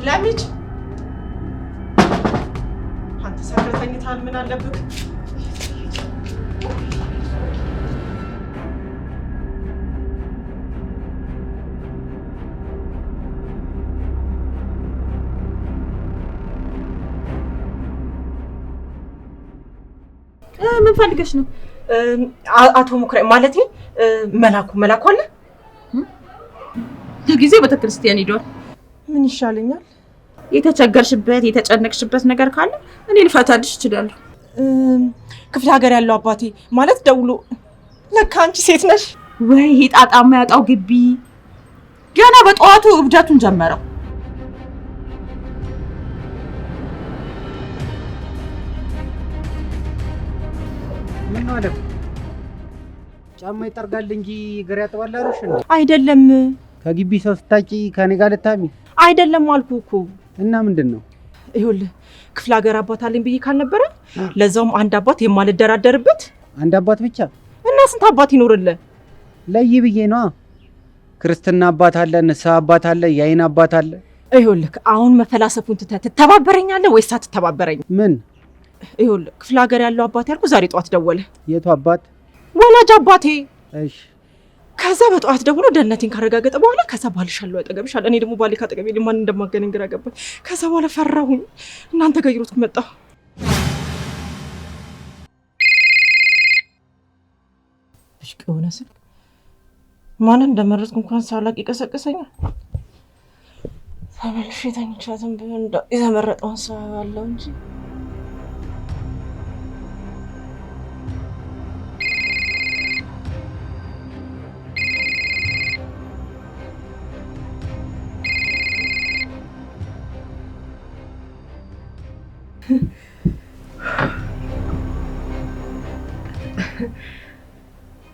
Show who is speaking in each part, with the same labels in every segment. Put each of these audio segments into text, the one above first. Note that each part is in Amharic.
Speaker 1: ለምጭ አንተ ሰራተኛታል ምን አለብክ?
Speaker 2: ምን ፈልገሽ ነው?
Speaker 1: አቶ ሙክሬ ማለት መላኩ አለ?
Speaker 2: ለጊዜው ቤተክርስቲያን ሄዷል።
Speaker 1: ምን ይሻለኛል?
Speaker 2: የተቸገርሽበት የተጨነቅሽበት ነገር ካለ እኔ ልፈታልሽ እችላለሁ።
Speaker 1: ክፍለ ሀገር ያለው አባቴ ማለት ደውሎ ለካ አንቺ ሴት ነሽ
Speaker 2: ወይ? ጣጣማ ያጣው ግቢ ገና በጠዋቱ እብደቱን ጀመረው።
Speaker 3: ምን ማለት ጫማ ይጠርጋል እንጂ እግር ያጥባል አለሽ እንዴ?
Speaker 1: አይደለም።
Speaker 3: ከግቢ ሰው ስታጪ ከኔ ጋር ልታሚ
Speaker 1: አይደለም አልኩህ እኮ።
Speaker 3: እና ምንድነው?
Speaker 1: ይኸውልህ ክፍለ ሀገር አባት አለኝ ብዬ ካልነበረ ለዛውም አንድ አባት የማልደራደርበት።
Speaker 3: አንድ አባት ብቻ?
Speaker 1: እና ስንት አባት ይኖርልህ?
Speaker 3: ለይ ብዬ ነው። ክርስትና አባት አለ፣ ንስሐ አባት አለ፣ የአይን አባት አለ።
Speaker 1: ይኸውልህ አሁን መፈላሰፉን ትተህ ትተባበረኛለህ ወይስ አትተባበረኝ?
Speaker 3: ምን?
Speaker 1: ይኸውልህ ክፍለ ሀገር ያለው አባት ያልኩህ ዛሬ ጠዋት ደወለ።
Speaker 3: የቱ አባት?
Speaker 1: ወላጅ አባቴ።
Speaker 3: እሺ።
Speaker 1: ከዛ በጠዋት ደውሎ ደህንነቴን ካረጋገጠ በኋላ ከዛ ባልሻለሁ አጠገብሻል። እኔ ደግሞ ባሌ ካጠገቤ ማን እንደማገናኝ ግራ ገባኝ። ከዛ በኋላ ፈራሁኝ። እናንተ ገይሮት መጣ። ብሽቅ የሆነ ስልክ ማን እንደመረጥኩ እንኳን ሳላቅ ይቀሰቅሰኛል። ተመልሼ ተኝቻትም ቢሆን የተመረጠውን ሰው አለው እንጂ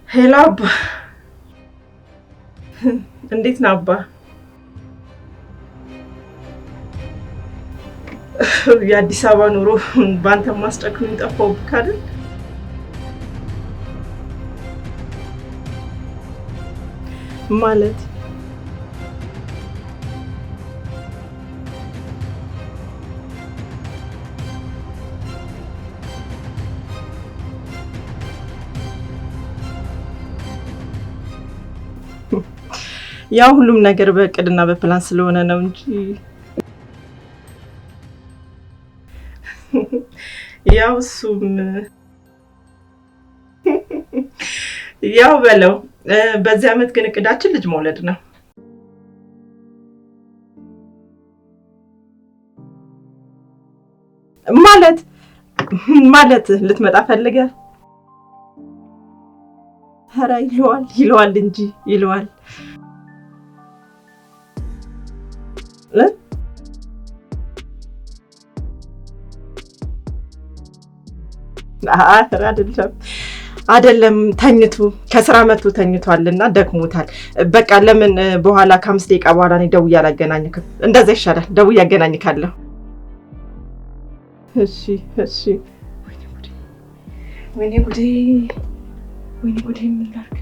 Speaker 1: ሄሎ አባ፣ እንዴት ነህ አባ? የአዲስ አበባ ኑሮ በአንተ ማስጨክኑኝ ጠፋሁብህ አይደል? ማለት ያው ሁሉም ነገር በእቅድና በፕላን ስለሆነ ነው እንጂ ያው እሱም ያው በለው። በዚህ ዓመት ግን እቅዳችን ልጅ መውለድ ነው። ማለት ልትመጣ ፈልገህ? ኧረ ይለዋል እንጂ ይለዋል። አይደለም ተኝቶ ከስራ መጥቶ ተኝቷልና ደክሞታል። በቃ ለምን በኋላ ከ5 ደቂቃ በኋላ እኔ ደውዬ አላገናኝክም? እንደዛ ይሻላል። ደውዬ አገናኝካለሁ። እሺ። ወይኔ ጉዴ ምን ላድርግ?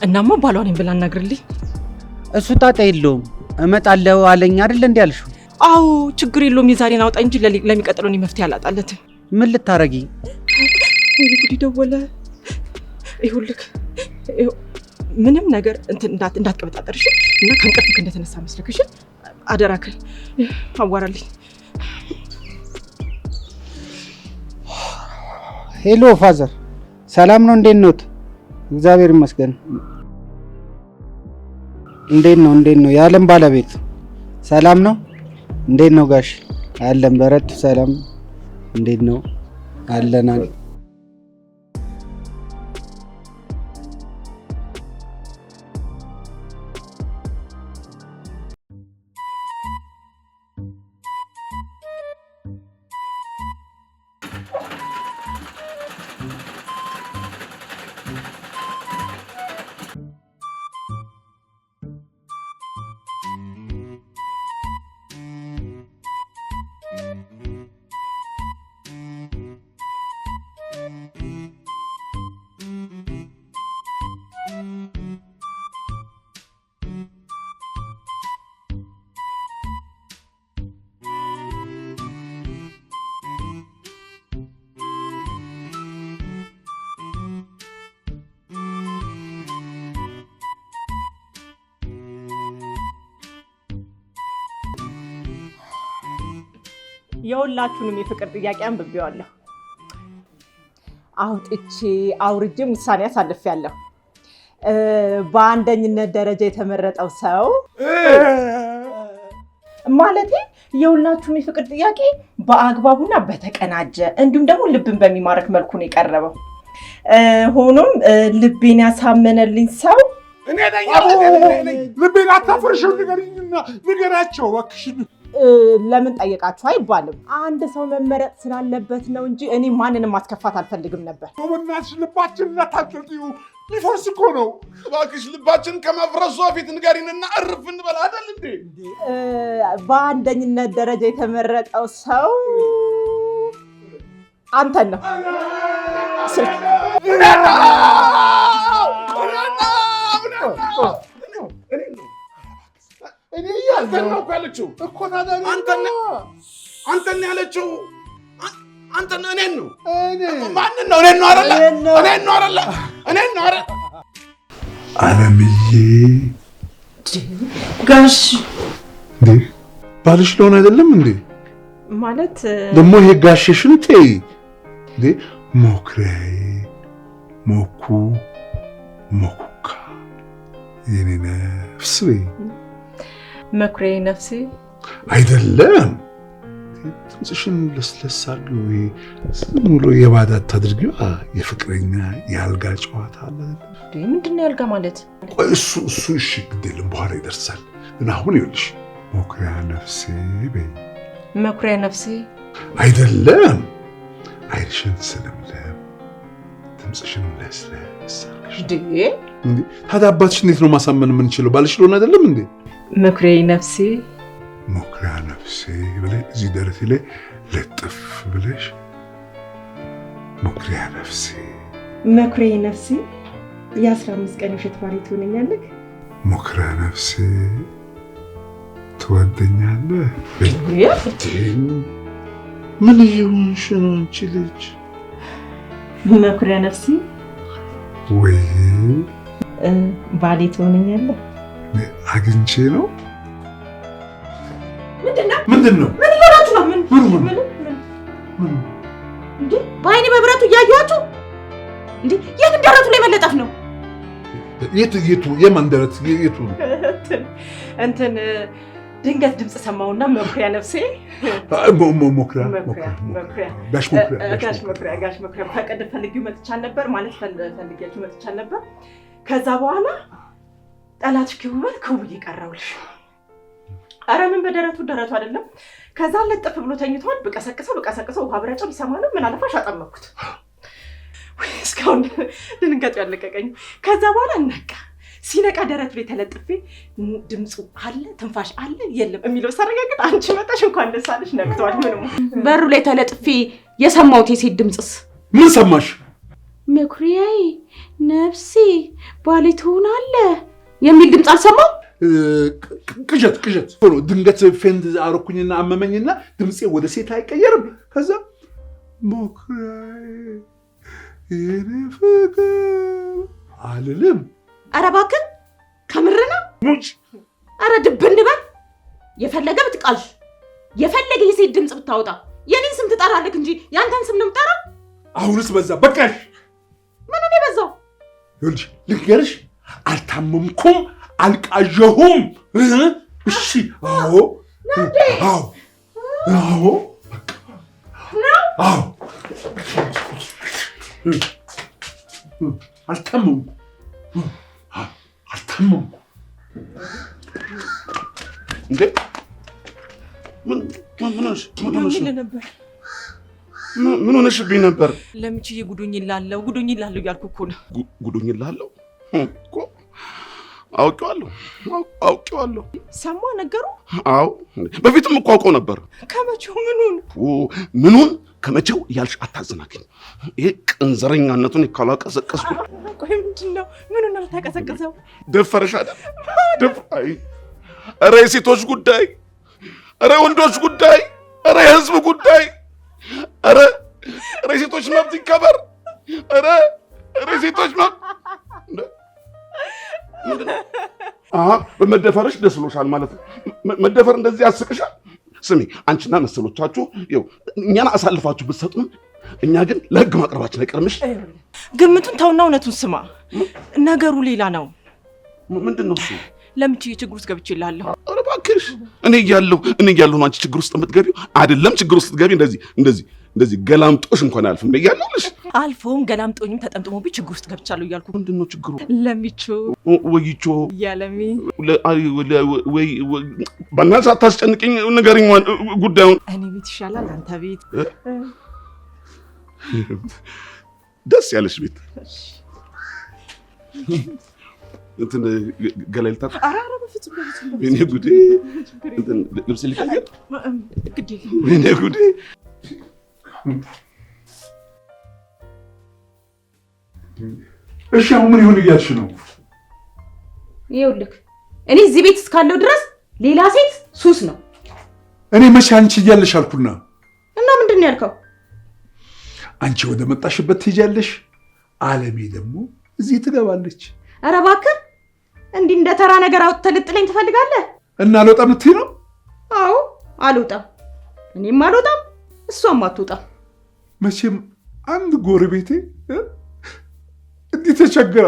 Speaker 1: እናማ ባሏ ነኝ ብላ አናግርልኝ።
Speaker 3: እሱ ጣጣ የለውም እመጣለሁ አለኝ አይደል እንዴ ያልሽው?
Speaker 1: አዎ ችግር የለውም። የዛሬን አውጣ እንጂ ለሚቀጥለው እኔ መፍትሄ አላጣለትም።
Speaker 3: ምን ልታረጊ?
Speaker 1: ወይኔ ጉዴ ደወለ። ይኸውልህ ምንም ነገር እንዳትቀበጣጠርሽ እና ከእንቅልፍክ እንደተነሳ መስለክሽ አደራክል አዋራልኝ።
Speaker 3: ሄሎ ፋዘር፣ ሰላም ነው? እንዴት ነው? እግዚአብሔር ይመስገን። እንዴት ነው የዓለም ባለቤት ሰላም ነው? እንዴት ነው ጋሽ? አለም በረቱ ሰላም እንዴት ነው? አለናል።
Speaker 1: የሁላችሁንም የፍቅር ጥያቄ አንብቤዋለሁ። አውጥቼ አውርጄም ውሳኔ አሳልፌያለሁ። በአንደኝነት ደረጃ የተመረጠው ሰው ማለቴ የሁላችሁም የፍቅር ጥያቄ በአግባቡና በተቀናጀ እንዲሁም ደግሞ ልብን በሚማርክ መልኩ ነው የቀረበው። ሆኖም ልቤን ያሳመነልኝ ሰው
Speaker 4: እኔ ነኝ። ልቤን አታፈርሽው፣ ንገራቸው እባክሽ።
Speaker 1: ለምን ጠየቃችሁ አይባልም። አንድ ሰው መመረጥ ስላለበት ነው እንጂ እኔ ማንንም ማስከፋት አልፈልግም ነበር።
Speaker 4: በእናትሽ ልባችን እንዳታጥልዩ፣ ሊፈርስ እኮ ነው። እባክሽ ልባችን ከመፍረሱ በፊት ንገሪንና እርፍ እንበል አይደል እንዴ?
Speaker 1: በአንደኝነት ደረጃ የተመረጠው ሰው አንተን ነው።
Speaker 4: እኔ አንተን ነው ያለችው እኮ ታዲያ አንተን ያለችው አንተን እኔን ነው ማንን ነው? እኔን ነው አይደለ? እኔን ነው አይደለ? እኔን ነው አይደለ? አለምዬ
Speaker 1: ጋሽ
Speaker 4: እንዴ ባልሽ ለሆነ አይደለም እንዴ?
Speaker 1: ማለት
Speaker 4: ደግሞ ይሄ ጋሽሽን ተይ እንዴ። ሞክሬይ ሞኩ ሞኩካ የኔ ነፍስ በይ።
Speaker 1: መኩሪያዬ ነፍሴ
Speaker 4: አይደለም። ትንሽን ለስለስ አድርጊው። ወይ ዝም ብሎ የባዳ አታድርጊው። የፍቅረኛ የአልጋ ጨዋታ አለ።
Speaker 1: ምንድን ነው ያልጋ ማለት?
Speaker 4: ቆይ እሱ እሺ ግዴለም በኋላ ይደርሳል። እና አሁን ይኸውልሽ መኩሪያ ነፍሴ በይ።
Speaker 1: መኩሪያ ነፍሴ
Speaker 4: አይደለም። አይንሽን ስለምለም ድምፅሽን ለስለስ አድርጊ። እንዴ ታዲያ አባትሽ እንዴት ነው ማሳመን የምንችለው? ባልሽ ለሆነ አይደለም እንዴ?
Speaker 1: መኩሪያዬ ነፍሴ
Speaker 4: መኩሪያ ነፍሴ ብለሽ እዚህ ደረቴ ላይ ለጥፍ ብለሽ መኩሪያ ነፍሴ
Speaker 1: መኩሪያዬ ነፍሴ የ15 ቀን ውሸት ባሪ ትሆነኛለህ።
Speaker 4: መኩሪያ ነፍሴ ትወደኛለህ። ምን ይሁንሽ ነው አንቺ ልጅ?
Speaker 1: መኩሪያ ነፍሴ
Speaker 4: ወይ
Speaker 1: ባሌ ትሆነኛለህ።
Speaker 4: አግኝቼ ነው።
Speaker 1: ምንድን ነው? ምን እያላችሁ ነው?
Speaker 4: ምን
Speaker 2: እንዴ? በአይኔ በብረቱ እያየኋችሁ እንዴ? የት ደረቱ ላይ መለጠፍ ነው?
Speaker 4: የቱ የማን ደረት? የቱ
Speaker 1: እንትን ድንገት ድምፅ ሰማሁና መኩሪያ ነፍሴ ጋሽ መኩሪያ ፈቀድ ፈልጊው መጥቻል ነበር ማለት ፈልጊያችሁ መጥቻል ነበር። ከዛ በኋላ ጠላትሽ ክቡበት ክቡዬ ቀረውልሽ። ኧረ ምን በደረቱ ደረቱ አይደለም። ከዛ ለጥፍ ብሎ ተኝቷል። በቀሰቅሰው ውሃ ብረጨው ሊሰማ ነው። ምን አለፋሽ አጠመኩት። እስካሁን ድንገት ያለቀቀኝ። ከዛ በኋላ ነቃ። ሲነቃ ደረቱ ላይ ተለጥፌ ድምፁ አለ ትንፋሽ አለ የለም የሚለው ሳረጋግጥ አንቺ መጣሽ። እንኳን ደስ አለሽ። ነቅቷል። ምንም
Speaker 2: በሩ ላይ ተለጥፌ የሰማሁት የሴት ድምፅስ
Speaker 4: ምን ሰማሽ?
Speaker 2: መኩሪያዬ ነፍሴ ባሌ ትሆናለህ የሚል ድምፅ አልሰማሁም።
Speaker 4: ቅዠት ሆኖ ድንገት ፌንድ አረኩኝና አመመኝና ድምፄ ወደ ሴት አይቀየርም። ከዛ መኩሪያዬ የኔ ፍቅር አልልም።
Speaker 2: ኧረ እባክህ ከምር ነው?
Speaker 4: ሙጭ
Speaker 2: ኧረ ድብን በል። የፈለገ ብትቃልሽ የፈለገ የሴት ድምፅ ብታወጣ የኔን ስም ትጠራለህ እንጂ ያንተን ስም ነው የምጠራው።
Speaker 4: አሁንስ በዛ። በቃሽ።
Speaker 2: ምን ነው የበዛው?
Speaker 4: ይኸውልሽ ልንገርሽ፣ አልታመምኩም፣ አልቃዠሁም። እሺ አዎ አልታመምኩም። እንዴ ምን ሆነሽብኝ ነበር?
Speaker 1: ለምችዬ ጉዱኝ ይላለው እያልኩ እኮ ነው።
Speaker 4: ጉዱኝ ይላለው እኮ አውቄዋለሁ።
Speaker 1: ሰማ ነገሩ?
Speaker 4: አዎ በፊትም እኮ አውቀው ነበር።
Speaker 1: ከመቼው
Speaker 4: ምኑን ከመቼው እያልሽ አታዘናግኝ። ይሄ ቅንዘረኛነቱን ካላቀሰቀስኩ።
Speaker 1: ቆይ ምንድነው? ምኑን ነው የምታቀሰቅሰው?
Speaker 4: ደፈረሽ አይደል? ኧረ የሴቶች ጉዳይ፣ ኧረ የወንዶች ጉዳይ፣ ኧረ የህዝብ ጉዳይ፣ ኧረ የሴቶች መብት ይከበር፣ ኧረ የሴቶች መብት። በመደፈርሽ ደስ ብሎሻል ማለት ነው? መደፈር እንደዚህ ያስቅሻል? ስሚ አንቺና መሰሎቻችሁ ይኸው እኛን አሳልፋችሁ ብትሰጡን እኛ ግን ለህግ ማቅረባችን አይቀርምሽ።
Speaker 1: ግምቱን ተውና እውነቱን ስማ። ነገሩ ሌላ ነው።
Speaker 4: ምንድን ነው እሱ?
Speaker 1: ለምቺ ችግር ውስጥ ገብቼልሃለሁ።
Speaker 4: ኧረ እባክሽ እኔ እያለሁ አንቺ ችግር ውስጥ የምትገቢው አይደለም። ችግር ውስጥ ትገቢ እንደዚህ ገላምጦሽ እንኳን አልፍም እንደ እያለሁልሽ
Speaker 1: አልፎም ገላምጦኝም ተጠምጥሞብኝ ችግር ውስጥ ገብቻለሁ እያልኩ።
Speaker 4: ምንድን ነው ችግሩ?
Speaker 1: ለሚቾ
Speaker 4: ወይቾ
Speaker 1: ያለሚ
Speaker 4: ወይ በእናትሽ አታስጨንቅኝ፣ ንገሪኝ ጉዳዩን።
Speaker 1: እኔ ቤት ይሻላል አንተ ቤት?
Speaker 4: ደስ ያለሽ ቤት እንትን ገላይ ልታጥ።
Speaker 1: ኧረ በፍጹም
Speaker 4: ወይኔ ጉዴ! እንትን ልብስ ልቀይር።
Speaker 1: ግዴ
Speaker 4: ወይኔ ጉዴ!
Speaker 5: እሺ አሁን ምን ይሁን እያልሽ ነው?
Speaker 2: ይኸውልህ እኔ እዚህ ቤት እስካለው ድረስ ሌላ ሴት ሱስ ነው።
Speaker 5: እኔ መቼ አንቺ እያለሽ አልኩና?
Speaker 2: እና ምንድን ነው ያልከው?
Speaker 5: አንቺ ወደ መጣሽበት ትሄጃለሽ፣ አለሜ ደግሞ እዚህ ትገባለች።
Speaker 2: ኧረ እባክህ እንዲህ እንደ ተራ ነገር አውጥተህ ልጥለኝ ትፈልጋለህ?
Speaker 5: እና አልወጣም ልትይ ነው?
Speaker 2: አዎ አልወጣም። እኔም አልወጣም፣ እሷም አትወጣም።
Speaker 5: መቼም አንድ ጎረቤቴ እንዲህ ተቸግራ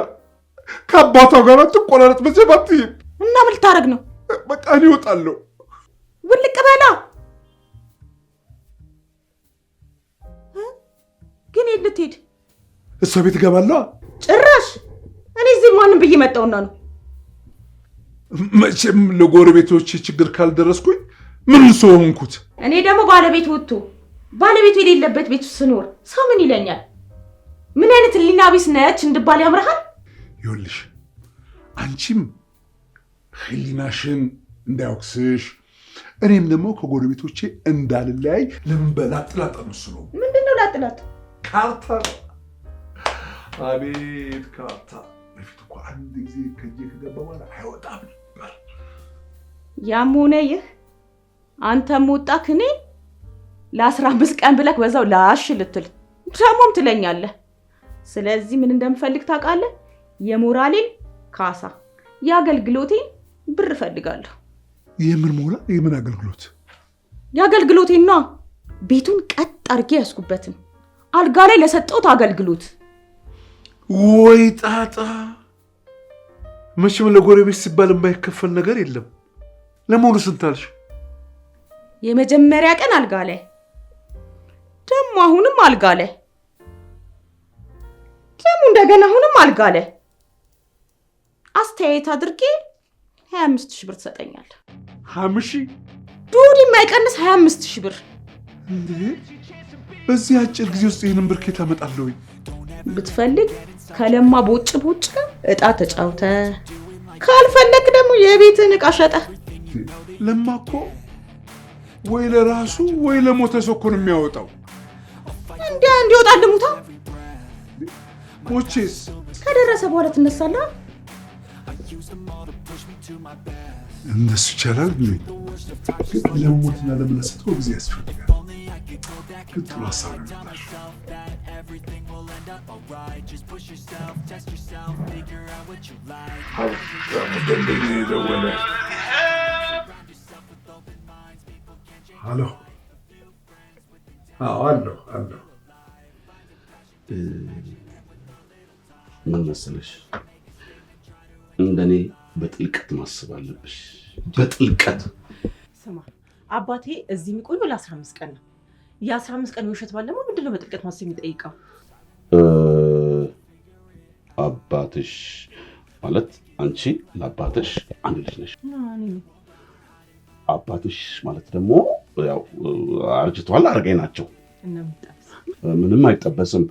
Speaker 5: ከአባቷ ጋር ትቆራረጥ መቼም አትይም።
Speaker 2: እና ምን ልታረግ ነው?
Speaker 5: በቃ እኔ እወጣለሁ።
Speaker 2: ውልቅ በላ። ግን የት ልትሄድ?
Speaker 5: እሷ ቤት እገባለሁ።
Speaker 2: ጭራሽ እኔ እዚህ ማንም ብዬ መጣውና ነው?
Speaker 5: መቼም ለጎረቤቶች ችግር ካልደረስኩኝ ምን ሰው ሆንኩት?
Speaker 2: እኔ ደግሞ ባለቤት ወጥቶ ባለቤቱ የሌለበት ቤት ውስጥ ስኖር ሰው ምን ይለኛል? ምን አይነት ህሊና ቢስ ነች እንድባል ያምርሃል?
Speaker 5: ይኸውልሽ አንቺም ህሊናሽን እንዳያወቅስሽ እኔም ደግሞ ከጎረቤቶቼ እንዳልለያይ ለምን በላጥላጥ መስሎ።
Speaker 2: ምንድነው ላጥላጥ?
Speaker 5: ካርታ። አቤት ካርታ። በፊት እኮ አንድ ጊዜ ከጄ ከገባ በኋላ አይወጣም ነበር።
Speaker 2: ያም ሆነ ይህ አንተም ወጣክ እኔ ለ15 ቀን ብለክ በዛው ላሽ ልትል ደግሞም ትለኛለህ። ስለዚህ ምን እንደምፈልግ ታውቃለህ? የሞራሌን ካሳ፣ የአገልግሎቴን ብር እፈልጋለሁ።
Speaker 5: የምን ሞላ? የምን አገልግሎት?
Speaker 2: የአገልግሎቴን ነው። ቤቱን ቀጥ አድርጌ ያስኩበትን አልጋ ላይ ለሰጠሁት አገልግሎት።
Speaker 5: ወይ ጣጣ! መቼም ለጎረቤት ሲባል የማይከፈል ነገር የለም። ለመሆኑ ስንት አልሽ?
Speaker 2: የመጀመሪያ ቀን አልጋ ላይ፣ ደግሞ አሁንም አልጋ ላይ፣ ደግሞ እንደገና አሁንም አልጋ ላይ። አስተያየት አድርጌ 25,000 ብር ትሰጠኛለህ።
Speaker 5: 50,000?
Speaker 2: ዱድ የማይቀንስ 25,000 ብር።
Speaker 5: እንዴ! በዚህ አጭር ጊዜ ውስጥ ይህንን ብር ከየት አመጣለሁ?
Speaker 2: ብትፈልግ ከለማ ቦጭ እጣ ተጫውተ፣ ካልፈለክ ደግሞ የቤትን እቃ ሸጠ።
Speaker 5: ለማ እኮ ወይ ለራሱ ወይ ለሞተ ሰው እኮ ነው የሚያወጣው።
Speaker 2: እንዲወጣ ልሙታ።
Speaker 5: ሞቼስ
Speaker 2: ከደረሰ በኋላ ትነሳለህ።
Speaker 5: እንደሱ ይቻላል። ለሞትና ለመነሳት ጊዜ ያስፈልጋል። ግን ጥሩ ሀሳብ ነው። ሄሎ። አለሁ።
Speaker 4: ምን መሰለሽ፣ እንደኔ በጥልቀት ማሰብ አለብሽ። በጥልቀት
Speaker 1: ስማ፣ አባቴ እዚህ የሚቆየው ለ15 ቀን ነው። የ15 ቀን ውሸት ባለ ምንድን ነው በጥልቀት ማሰብ የሚጠይቀው?
Speaker 4: አባትሽ ማለት አንቺ ለአባትሽ አንድ ልጅ ነሽ። አባትሽ ማለት ደግሞ ያው አርጅቷል፣ አረጋይ ናቸው። ምንም አይጠበስም።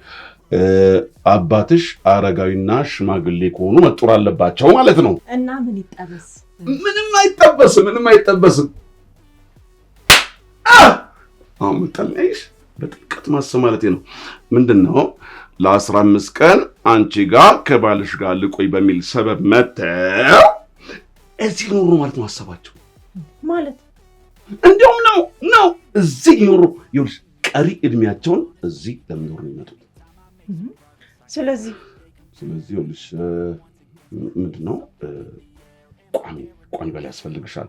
Speaker 4: አባትሽ አረጋዊና ሽማግሌ ከሆኑ መጦር አለባቸው ማለት ነው።
Speaker 1: እና ምን ይጠበስ?
Speaker 4: ምንም አይጠበስም። አሁን መጣልሽ። በጥልቀት ማሰብ ማለት ነው። ምንድነው ለ15 ቀን አንቺ ጋር ከባልሽ ጋር ልቆይ በሚል ሰበብ መተው እዚህ ኖሩ ማለት ነው ሀሳባቸው
Speaker 1: ማለት
Speaker 4: እንደውም ነው እዚህ ኖሩ። ይኸውልሽ ቀሪ እድሜያቸውን እዚህ ለሚኖር ነው የሚመጡት።
Speaker 1: ስለዚህ
Speaker 4: ይኸውልሽ ምንድነው ቋሚ በላይ ያስፈልግሻል።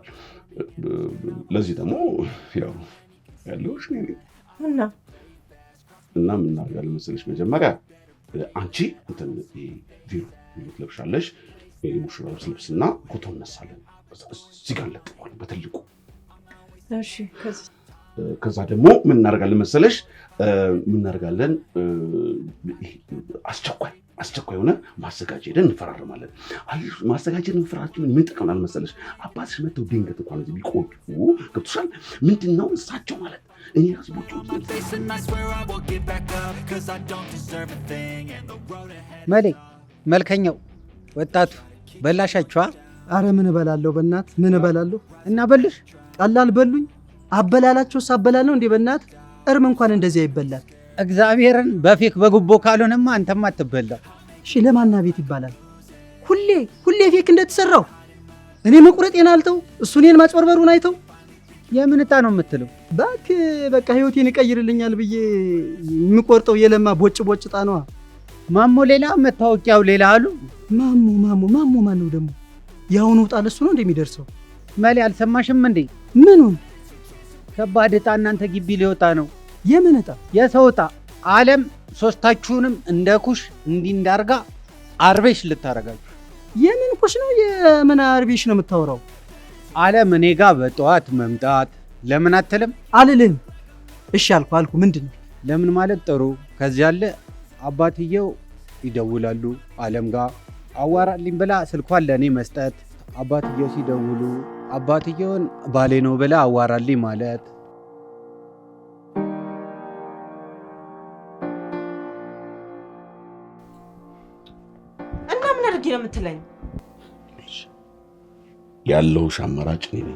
Speaker 4: ለዚህ ደግሞ ያው ያለውሽ ነኝ እና ምን እናደርጋለን መሰለሽ መጀመሪያ አንቺ እንትን ቪሮ ትለብሻለሽ የሙሽራ ልብስና ፎቶ እነሳለን እዚህ ጋር እንለጥፈዋለን በትልቁ
Speaker 1: እሺ
Speaker 4: ከዛ ደግሞ ምን እናደርጋለን መሰለሽ ምን እናደርጋለን አስቸኳይ ሆነ ማዘጋጀት ሄደን እንፈራረማለን ማዘጋጀት እንፈራረማለን ምን ጥቅም መሰለሽ አባትሽ መተው ድንገት እንኳን እዚህ ቢቆዩ ገብቶሻል ምንድነው እሳቸው ማለት እኔ አስቦቹ
Speaker 3: መልከኛው ወጣቱ በላሻችኋ
Speaker 6: አረ ምን እበላለሁ በእናት ምን እበላለሁ
Speaker 3: እና በልሽ
Speaker 6: ቀላል በሉኝ አበላላቸው ሳበላል ነው እንዴ በእናት እርም እንኳን እንደዚህ አይበላል
Speaker 3: እግዚአብሔርን በፌክ በጉቦ ካልሆነማ አንተማ አትበላው
Speaker 6: እሺ ለማና ቤት ይባላል ሁሌ ፌክ እንደተሰራው እኔ መቁረጤን አልተው እሱ እኔን ማጭበርበሩን አይተው
Speaker 3: የምን ዕጣ ነው የምትለው
Speaker 6: በቃ ህይወቴን ይቀይርልኛል ብዬ የምቆርጠው የለማ ቦጭ ዕጣ ነዋ
Speaker 3: ማሞ ሌላ መታወቂያው ሌላ አሉ
Speaker 6: ማሞ ማነው ደግሞ ያውኑ ዕጣ ለሱ ነው እንደሚደርሰው
Speaker 3: መሌ አልሰማሽም እንዴ
Speaker 6: ምኑን
Speaker 3: ከባድ ዕጣ እናንተ ግቢ ሊወጣ ነው
Speaker 6: የምን ዕጣ
Speaker 3: የሰው ዕጣ ዓለም ሶስታችሁንም እንደ ኩሽ እንዳርጋ አርቤሽ ልታረጋችሁ
Speaker 6: የምን ኩሽ ነው የምን አርቤሽ ነው የምታወራው
Speaker 3: ዓለም እኔ ጋር በጠዋት መምጣት ለምን አትልም
Speaker 6: አልልም እሺ አልኩ ምንድነው
Speaker 3: ለምን ማለት ጥሩ ከዚህ ያለ አባትየው ይደውላሉ ዓለም ጋር አዋራልኝ ብላ ስልኳን ለኔ መስጠት አባትየው ሲደውሉ አባትየውን ባሌ ነው ብላ አዋራልኝ ማለት
Speaker 2: እና ምን አድርጌ ነው የምትለኝ
Speaker 4: ያለውሽ አማራጭ ነኝ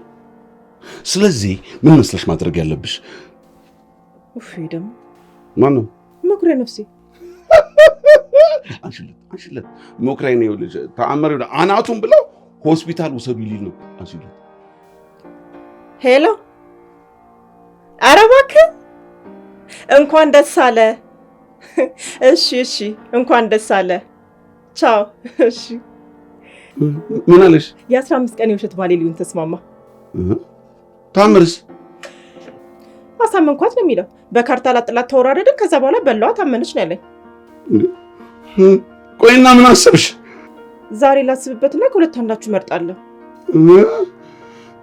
Speaker 4: ስለዚህ ምን መስለሽ ማድረግ ያለብሽ
Speaker 1: ደግሞ
Speaker 4: ማነው
Speaker 1: መኩሪያ ነፍሴ
Speaker 4: አንሽለት መኩሪያ ነው ልጅ ተአመረ አናቱን ብለው ሆስፒታል ውሰዱ ይል ነው አንሽለት
Speaker 1: ሄሎ ኧረ እባክህ እንኳን ደስ አለ እሺ እንኳን ደስ አለ ቻው እሺ
Speaker 4: ምን አለሽ
Speaker 1: የ15 ቀን የውሸት ባሌ ሊሆን ተስማማ
Speaker 4: ታምርስ
Speaker 1: አሳመንኳት ነው የሚለው በካርታ ላጥላት ተወራረደ ከዛ በኋላ በላዋ ታመነች ነው ያለኝ
Speaker 4: ቆይና ምን አሰብሽ
Speaker 1: ዛሬ ላስብበትና ከሁለት አንዳችሁ መርጣለሁ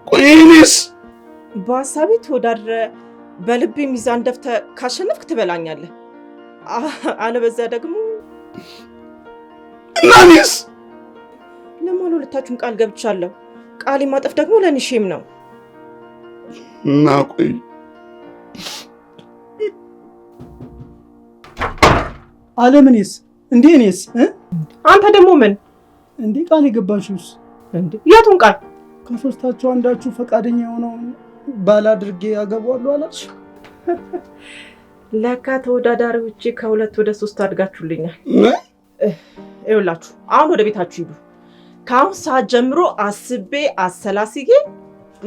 Speaker 4: ቆይኔስ
Speaker 1: በሐሳቤ ተወዳድረ በልቤ ሚዛን ደፍተ ካሸነፍክ ትበላኛለህ አለበዚያ ደግሞ
Speaker 4: እናንስ
Speaker 1: ለማን ሁለታችሁም ቃል ገብቻለሁ ቃል ማጠፍ ደግሞ ለኔ ሼም ነው
Speaker 4: እና ቆይ
Speaker 6: አለምንስ እንዴ እኔስ
Speaker 1: አንተ ደግሞ ምን
Speaker 6: እንዴ ቃል የገባሽውስ
Speaker 1: እንዴ የቱን ቃል
Speaker 6: ከሶስታችሁ አንዳችሁ ፈቃደኛ የሆነው ባል አድርጌ ያገባዋለሁ አላልሽ
Speaker 1: ለካ ተወዳዳሪዎቼ ከሁለት ወደ 3 አድጋችሁልኛል ይኸውላችሁ አሁን ወደ ቤታችሁ ሂዱ ከአሁን ሰዓት ጀምሮ አስቤ አሰላስዬ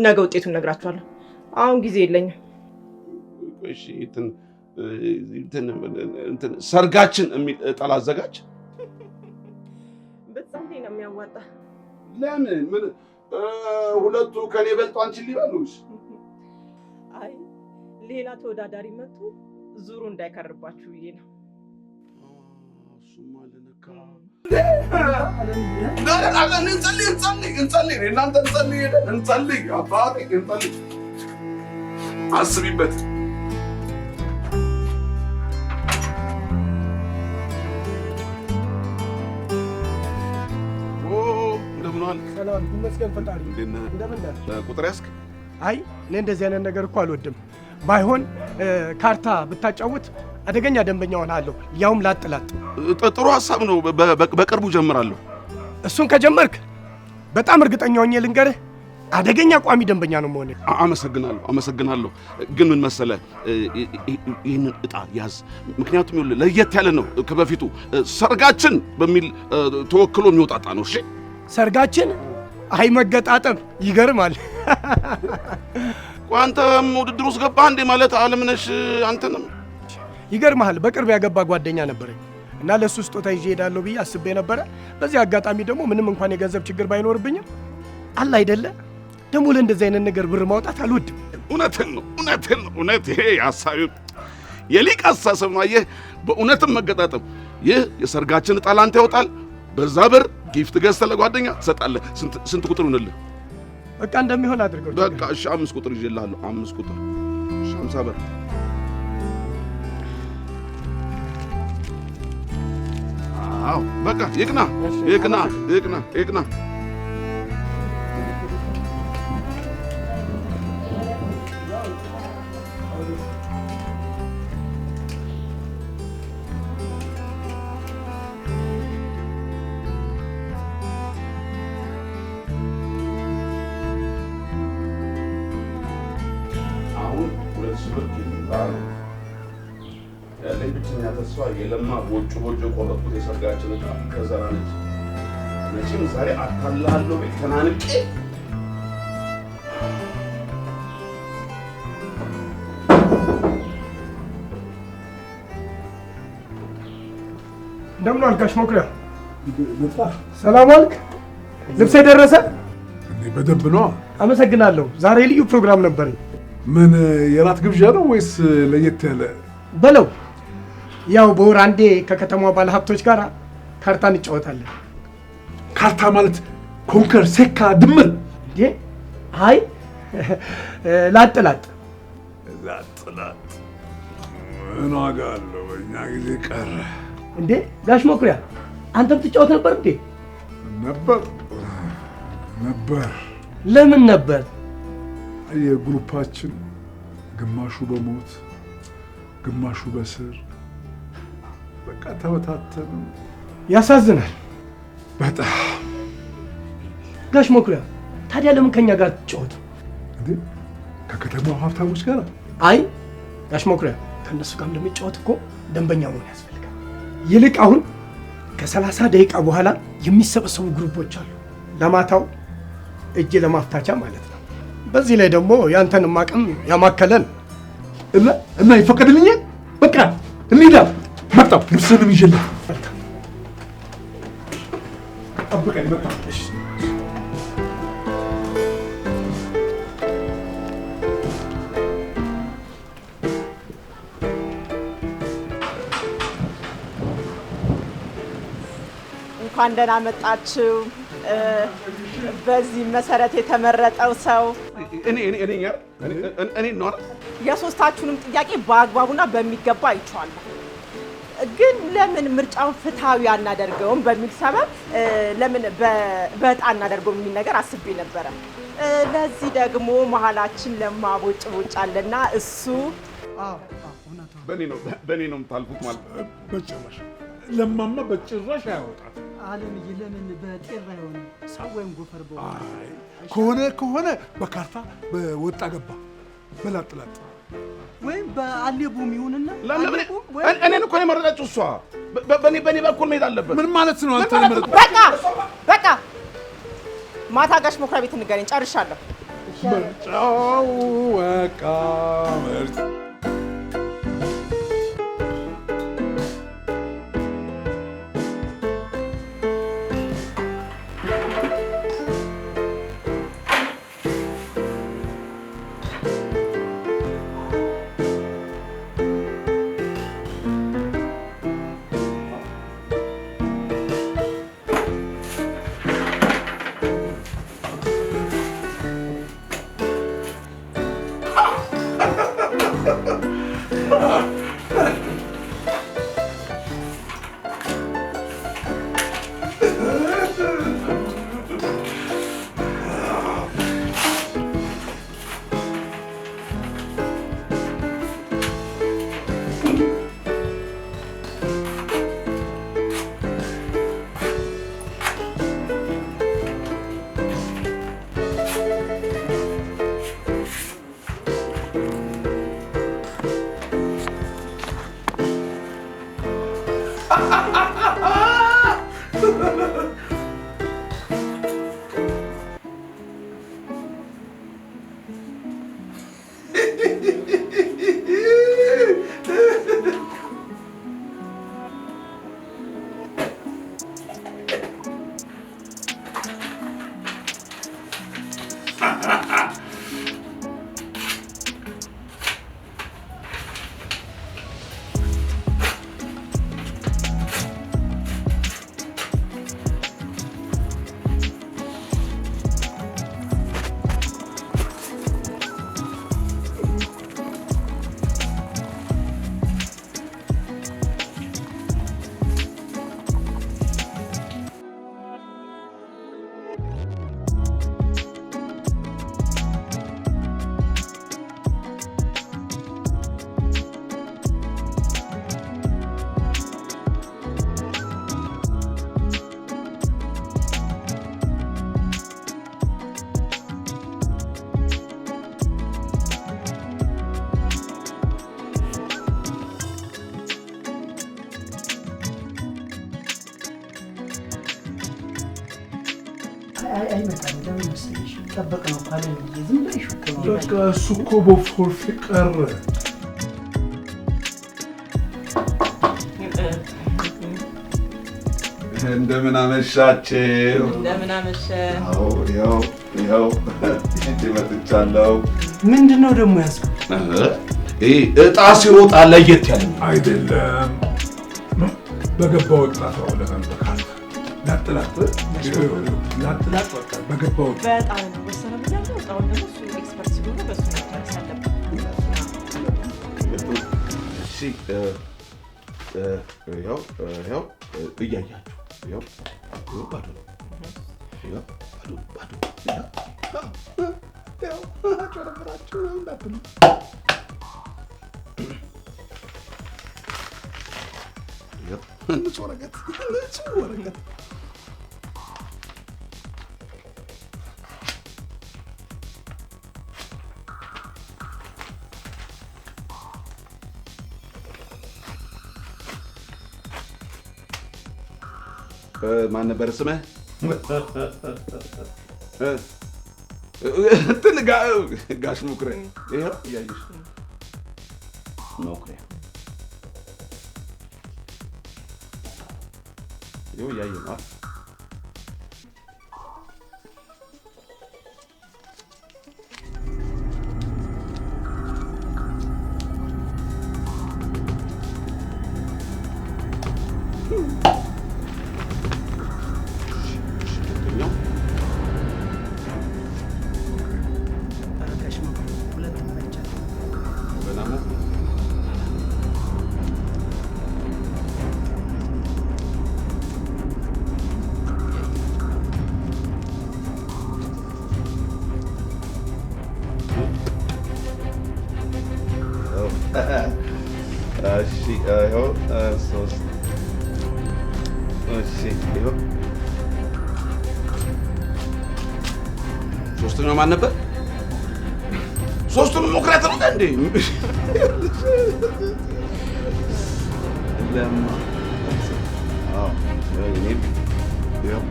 Speaker 1: ነገ ውጤቱን ነግራችኋለሁ አሁን ጊዜ የለኝም
Speaker 4: እሺ ሰርጋችን የሚል ጠላ አዘጋጅ
Speaker 1: በጣም ነው የሚያዋጣ
Speaker 4: ለምን ምን ሁለቱ ከኔ በልጦ አንቺን ሊበሉሽ
Speaker 1: አይ ሌላ ተወዳዳሪ መጥቶ ዙሩ እንዳይከርባችሁ ብዬ ነው
Speaker 4: እሱማ ለነካ እንጸልይ አባቴ እንጸልይ አስቢበት
Speaker 6: ሰላም ይመስገን ፈጣሪ እንደምን ነህ
Speaker 4: ቁጥር ያስክ
Speaker 6: አይ እኔ እንደዚህ አይነት ነገር እኮ አልወድም ባይሆን ካርታ ብታጫውት አደገኛ ደንበኛ ሆናለሁ ያውም ላጥላጥ
Speaker 4: ጥሩ ሐሳብ ነው በቅርቡ ጀምራለሁ
Speaker 6: እሱን ከጀመርክ በጣም እርግጠኛ ሆኜ ልንገርህ አደገኛ ቋሚ ደንበኛ ነው መሆኔ
Speaker 4: አመሰግናለሁ ግን ምን መሰለህ ይህንን ዕጣ ያዝ ምክንያቱም ይኸውልህ ለየት ያለ ነው ከበፊቱ ሰርጋችን በሚል ተወክሎ የሚወጣጣ ነው እሺ
Speaker 6: ሰርጋችን አይ መገጣጠም ይገርማል
Speaker 4: አንተም ውድድር ውስጥ ገባህ እንዴ ማለት አለምነሽ አንተንም
Speaker 6: ይገርማል በቅርብ ያገባ ጓደኛ ነበረኝ እና ለሱ ስጦታ ይዤ ሄዳለሁ ብዬ አስቤ ነበረ በዚህ አጋጣሚ ደግሞ ምንም እንኳን የገንዘብ ችግር ባይኖርብኝም አለ አይደለ ደግሞ ለእንደዚህ አይነት ነገር ብር ማውጣት አልወድም።
Speaker 4: እውነትን ነው። ይሄ የሐሳቢ የሊቅ አስተሳሰብ ነው። አየህ፣ በእውነትም መገጣጠም። ይህ የሰርጋችን ዕጣ ላንተ ይወጣል። በዛ ብር ጊፍት ገዝተህ ለጓደኛ ትሰጣለህ። ስንት ቁጥር ይሁንልህ?
Speaker 6: በቃ እንደሚሆን አድርገው።
Speaker 4: በቃ እሺ፣ 5 ቁጥር ይዤልሃለሁ። 5 ቁጥር 50 ብር። አዎ በቃ ይቅና። ያለኝ ብቸኛ ተስፋ የለማ ቦጭ የቆረጥኩት የሰርጋችን ዕጣ ከዘራ ነች። መቼም ዛሬ አታልላለሁ ቤት ተናንቄ።
Speaker 6: እንደምን አልጋሽ መኩሪያ? ሰላም አልክ? ልብሴ ደረሰ?
Speaker 5: በደንብ ነዋ።
Speaker 6: አመሰግናለሁ። ዛሬ ልዩ ፕሮግራም ነበረኝ።
Speaker 5: ምን የራት ግብዣ ነው ወይስ ለየት ያለ?
Speaker 6: በለው ያው በወር አንዴ ከከተማዋ ባለሀብቶች ጋር ካርታ እንጫወታለን።
Speaker 5: ካርታ ማለት ኮንከር፣ ሴካ፣ ድምር?
Speaker 6: አይ ላጥ
Speaker 5: ምን ዋጋ አለው? በእኛ ጊዜ ቀረ
Speaker 6: እንዴ። ጋሽ መኩሪያ አንተም ትጫወት ነበር እንዴ?
Speaker 5: ነበር።
Speaker 6: ለምን ነበር?
Speaker 5: የግሩፓችን ግማሹ በሞት ግማሹ በስር በቃ ተበታተኑ።
Speaker 6: ያሳዝናል
Speaker 5: በጣም።
Speaker 6: ጋሽ መኩሪያ ታዲያ ለምን ከኛ ጋር ትጫወቱ
Speaker 5: እንዴ? ከከተማው ሀብታሞች ጋር?
Speaker 6: አይ ጋሽ መኩሪያ ከነሱ ጋር እንደሚጫወት እኮ ደንበኛ መሆን ያስፈልጋል። ይልቅ አሁን ከ30 ደቂቃ በኋላ የሚሰበሰቡ ግሩፖች አሉ። ለማታው እጅ ለማፍታቻ ማለት ነው። በዚህ ላይ ደግሞ ያንተንም አቅም ያማከለን
Speaker 5: እና ይፈቀድልኛል? በቃ እንሂዳ። መጣሁ። ልብስንም ይዤልህ ጠብቀኝ። መጣሁ።
Speaker 1: እንኳን ደህና መጣችሁ። በዚህ መሰረት የተመረጠው ሰው
Speaker 4: እኔ ነው።
Speaker 1: የሶስታችሁንም ጥያቄ በአግባቡና በሚገባ አይቼዋለሁ። ግን ለምን ምርጫውን ፍትሃዊ አናደርገውም በሚል ሰበብ ለምን በዕጣ አናደርገው የሚል ነገር አስቤ ነበረ። ለዚህ ደግሞ መሀላችን ለማቦጭ አለና እሱ
Speaker 4: በእኔ ነው የምታልፉት ማለት ነው።
Speaker 5: በጭራሽ ለማማ በጭራሽ አያወጣት።
Speaker 7: አለምዬ ለምን በጤራ አይሆንም? ሰው ወይም ጎፈር
Speaker 5: ከሆነ በካርታ በወጣ ገባ በላጥላጥ
Speaker 7: ወይም በአሌቡም ይሁንና
Speaker 4: እኔን እኮ የመረጠችው እሷ። በእኔ በኩል መሄድ አለበት።
Speaker 5: ምን ማለት ነው? አንተ
Speaker 1: በቃ ማታ ጋሽ መኩሪያ ቤት እንገናኝ። ጨርሻለሁ።
Speaker 5: ምርጫው በቃ
Speaker 6: መሰለሽ
Speaker 7: ጠበቅ ነው ካለ ዝም ብለሽ እኮ ነው።
Speaker 5: በቃ እሱ እኮ በፎርፌ ቀረ። እንደምን አመሻችሁ።
Speaker 1: እንደምን አመሸ።
Speaker 5: አዎ ያው እንዴ መጥቻለሁ።
Speaker 6: ምንድነው ደግሞ ያዝከው?
Speaker 4: እጣ ሲሮጣ ለየት ያለ
Speaker 5: አይደለም በገባው ጣጣ ወለቀን በካል ላጥላት በቃ በገባው
Speaker 1: በጣም ነው ወሰነ ብያለሁ። በጣም ደግሞ እሱ ኤክስፐርት ስለሆነ በሱ መታረስ አለበት።
Speaker 4: እሺ ያው እያያችሁ ያው ባዶ ነው። ያው ባዶ ያው አጨረብራችሁ እንዳትሉ ያው ንጹህ ወረቀት ማን ነበር ስምህ? እንትን ጋሽ ሙክሬ። ይኸው እያየሽ ሙክሬ፣ ይኸው እያየህ ነው። እሺ ይኸው ሶስት እሺ ይኸው ሶስተኛው ማን ነበር? ሶስቱንም ሙክሬት ነው እንዴ? ለማ አዎ እኔም ይኸው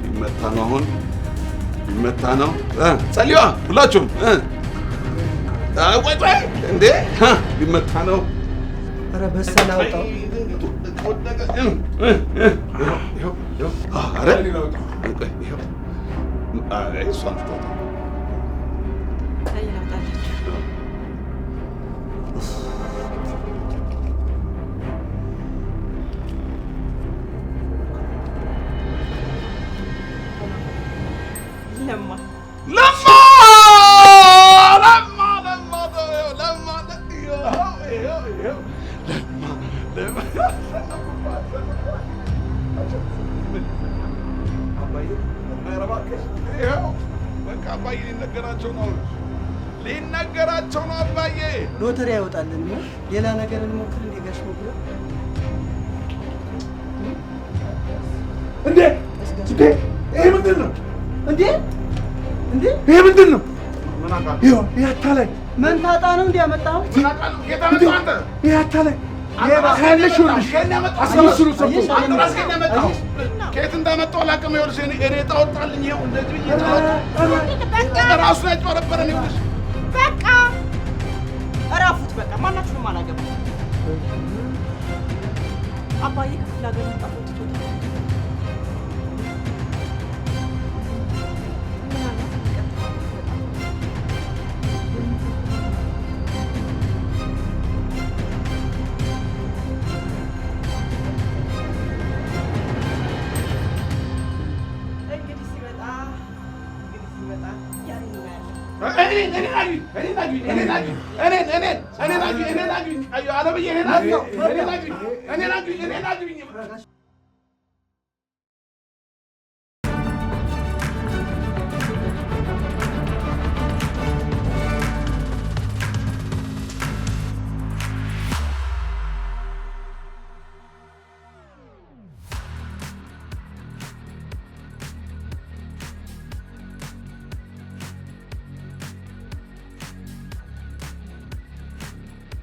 Speaker 4: ሊመታ ነው አሁን ሊመታ ነው። ጸልዩ ሁላችሁም። ቆይ እንዴ ሊመታ ነው።
Speaker 7: ኧረ በሰላ አውጣው።
Speaker 4: አባዬ ሊነገራቸው ነው። አባዬ
Speaker 7: ሎተሪ ያወጣልን ነው። ሌላ ነገር እንሞክር እንደ ጋሽ ሞክረ
Speaker 5: እንዴ ይሄ ምንድን ነው?
Speaker 7: እንዴ
Speaker 5: ይሄ ምንድን ነው? ይኸው ይሄ አታላይ
Speaker 7: መንታጣ ነው እንዴ ያመጣው?
Speaker 5: ይሄ አታላይ ካለሽ ሁልሽ አስመስሉ ሰጡ
Speaker 4: ከየት እንዳመጣው አላውቅም። ይኸውልሽ እኔ ጣወጣልኝ ይኸው እንደዚህ ራሱ ያጭበረበረን። ይኸውልሽ
Speaker 2: በቃ እረፉት። በቃ ማናችሁንም አላገባም። አባዬ ክፍለ ሀገር መጣሁ ትቶታል።
Speaker 4: እኔ